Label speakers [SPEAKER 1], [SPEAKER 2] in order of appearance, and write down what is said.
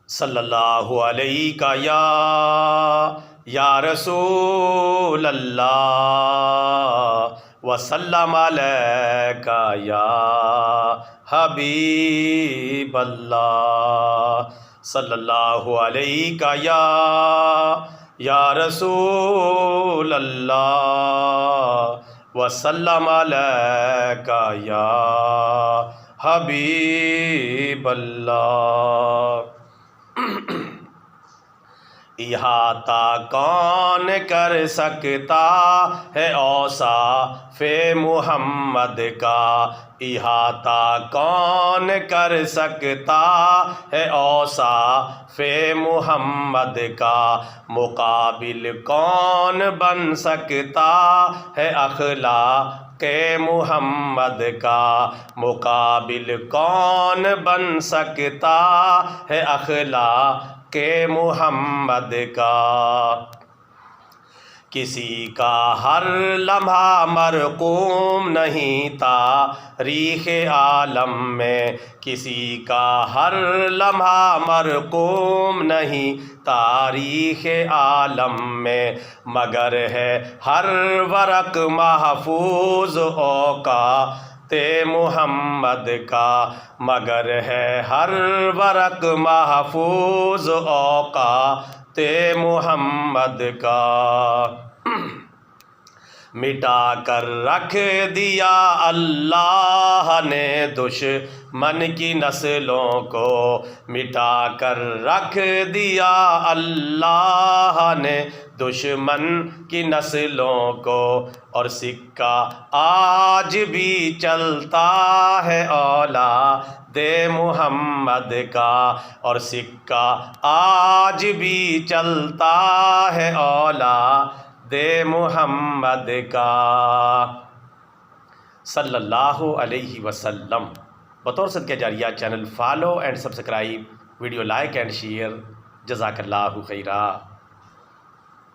[SPEAKER 1] صلی اللہ علیہ یا رسول اللہ وسلم علیک یا حبیب اللہ صلی اللہ علیہ یا رسول اللہ وسلم علیک یا حبیب اللہ۔ احاطہ کون کر سکتا ہے اوصاف محمد کا، احاطہ کون کر سکتا ہے اوصاف محمد کا، مقابل کون بن سکتا ہے اخلاق محمد کا، مقابل کون بن سکتا ہے اخلاق محمد کا۔ کسی کا ہر لمحہ مرقوم نہیں تاریخ عالم میں، کسی کا ہر لمحہ مرقوم نہیں تاریخ عالم میں، مگر ہے ہر ورق محفوظ اوقات محمد کا، مگر ہے ہر ورق محفوظ اوقات محمد کا۔ مٹا کر رکھ دیا اللہ نے دشمن کی نسلوں کو، مٹا کر رکھ دیا اللہ نے دشمن کی نسلوں کو، اور سکہ آج بھی چلتا ہے اولاد محمد کا، اور سکہ آج بھی چلتا ہے اولاد محمد کا صلی اللہ علیہ وسلم۔ بطور صدقہ جاریہ channel follow and subscribe, video like and share, جزاک اللہ خیرہ۔